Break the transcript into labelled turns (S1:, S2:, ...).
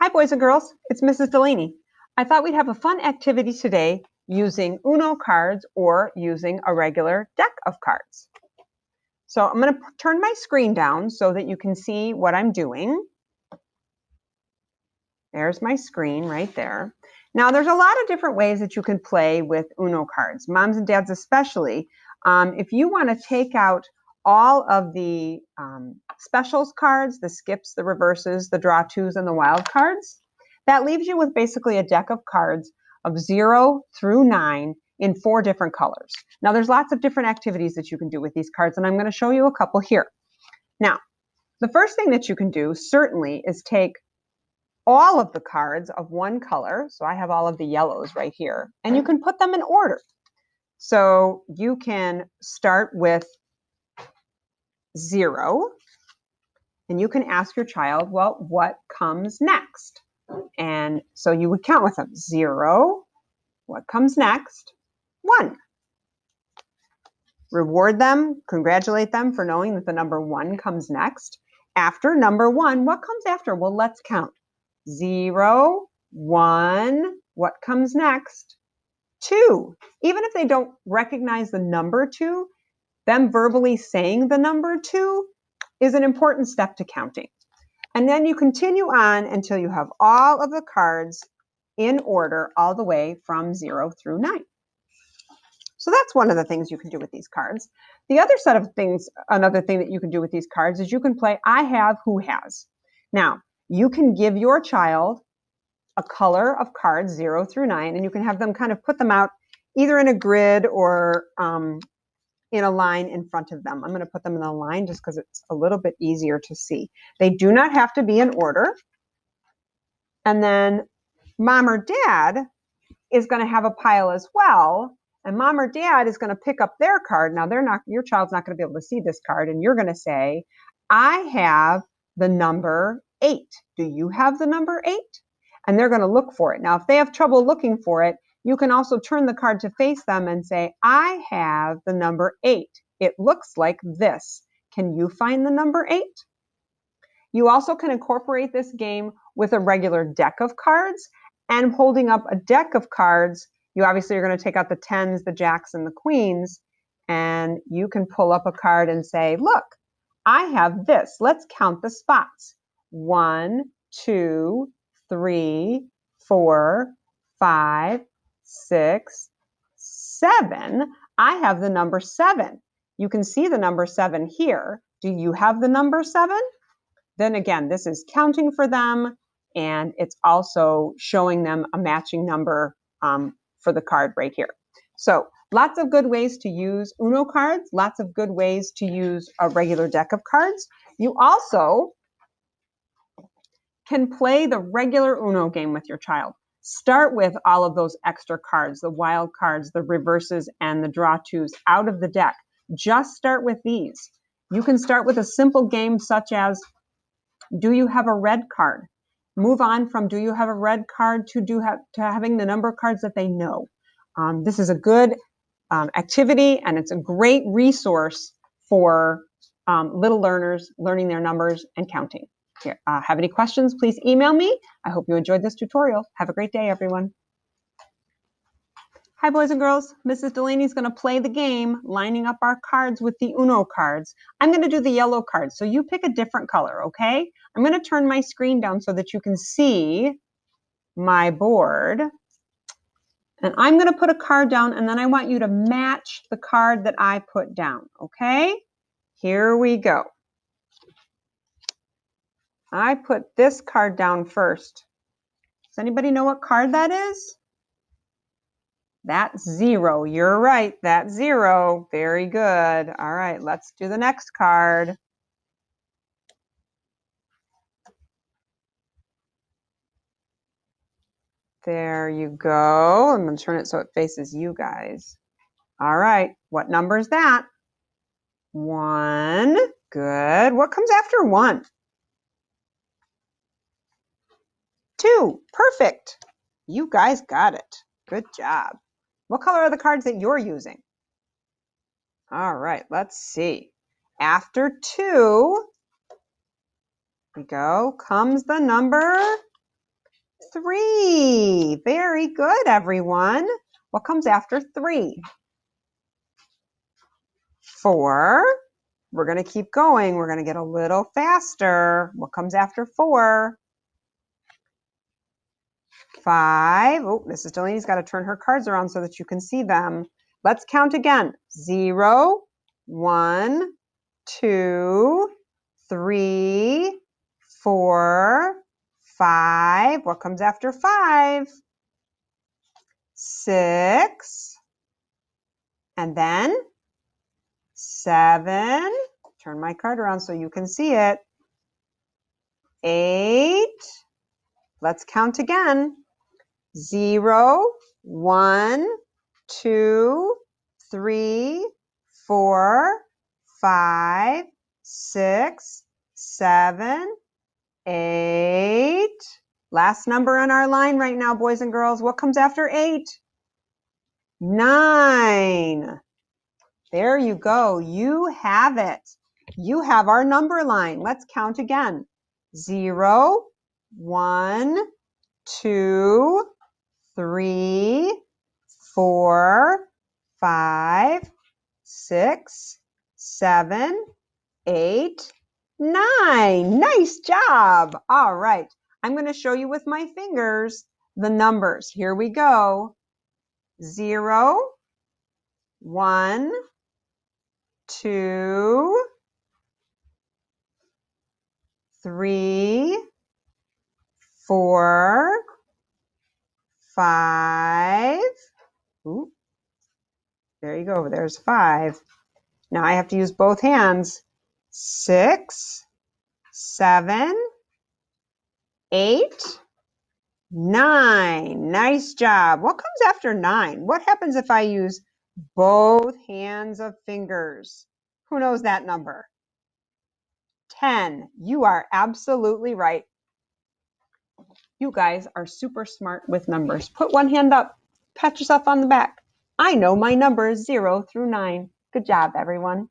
S1: Hi, boys and girls. It's Mrs. Delaney. I thought we'd have a fun activity today using Uno cards or using a regular deck of cards. So I'm going to turn my screen down so that you can see what I'm doing. There's my screen right there. Now, there's a lot of different ways that you can play with Uno cards, moms and dads especially. If you want to take out all of the specials cards, the skips, the reverses, the draw twos, and the wild cards, that leaves you with basically a deck of cards of 0 through 9 in 4 different colors. Now, there's lots of different activities that you can do with these cards, and I'm going to show you a couple here. Now, the first thing that you can do certainly is take all of the cards of one color. So I have all of the yellows right here, and you can put them in order. So you can start with 0, and you can ask your child, well, what comes next? And so you would count with them. 0, what comes next? 1. Reward them, congratulate them for knowing that the number 1 comes next. After number 1, what comes after? Well, let's count. 0, 1, what comes next? 2. Even if they don't recognize the number 2, them verbally saying the number 2 is an important step to counting. And then you continue on until you have all of the cards in order all the way from 0 through 9. So that's one of the things you can do with these cards. The other set of things, another thing that you can do with these cards is you can play I have, who has. Now, you can give your child a color of cards 0 through 9, and you can have them kind of put them out either in a grid or in a line in front of them. I'm going to put them in a line just because it's a little bit easier to see. They do not have to be in order. And then mom or dad is going to have a pile as well. And mom or dad is going to pick up their card. Now, your child's not going to be able to see this card. And you're going to say, I have the number 8. Do you have the number 8? And they're going to look for it. Now, if they have trouble looking for it, you can also turn the card to face them and say, I have the number 8. It looks like this. Can you find the number 8? You also can incorporate this game with a regular deck of cards. And holding up a deck of cards, you obviously are going to take out the 10s, the jacks, and the queens. And you can pull up a card and say, look, I have this. Let's count the spots. 1, 2, 3, 4, 5, 6, 7. I have the number 7. You can see the number 7 here. Do you have the number 7? Then again, this is counting for them, and it's also showing them a matching number for the card right here. So lots of good ways to use Uno cards, lots of good ways to use a regular deck of cards. You also can play the regular Uno game with your child. Start with all of those extra cards, the wild cards, the reverses, and the draw twos out of the deck. Just start with these. You can start with a simple game such as, do you have a red card? Move on from do you have a red card to having the number of cards that they know. This is a good activity, and it's a great resource for little learners learning their numbers and counting. Here, have any questions, please email me. I hope you enjoyed this tutorial. Have a great day, everyone. Hi, boys and girls. Mrs. Delaney is going to play the game, lining up our cards with the Uno cards. I'm going to do the yellow cards, so you pick a different color, okay? I'm going to turn my screen down so that you can see my board. And I'm going to put a card down, and then I want you to match the card that I put down, okay? Here we go. I put this card down first. Does anybody know what card that is? That's 0. You're right. That's 0. Very good. All right, let's do the next card. There you go. I'm going to turn it so it faces you guys. All right, what number is that? 1. Good. What comes after 1? 2. Perfect. You guys got it. Good job. What color are the cards that you're using? All right, let's see. After 2, we go, comes the number 3. Very good, everyone. What comes after 3? 4. We're going to keep going. We're going to get a little faster. What comes after 4? 5. Oh, Mrs. Delaney's got to turn her cards around so that you can see them. Let's count again. 0, 1, 2, 3, 4, 5. What comes after 5? 6. And then 7. Turn my card around so you can see it. 8. Let's count again. 0, 1, 2, 3, 4, 5, 6, 7, 8. Last number on our line right now, boys and girls. What comes after 8? 9. There you go. You have it. You have our number line. Let's count again. 0, 1, 2, 3, 4, 5, 6, 7, 8, 9. Nice job. All right. I'm going to show you with my fingers the numbers. Here we go. 0, 1, 2, 3, 4, 5. Ooh, there you go. There's 5. Now I have to use both hands. 6, 7, 8, 9. Nice job. What comes after 9? What happens if I use both hands of fingers? Who knows that number? 10. You are absolutely right. You guys are super smart with numbers. Put one hand up. Pat yourself on the back. I know my number is 0 through 9. Good job, everyone.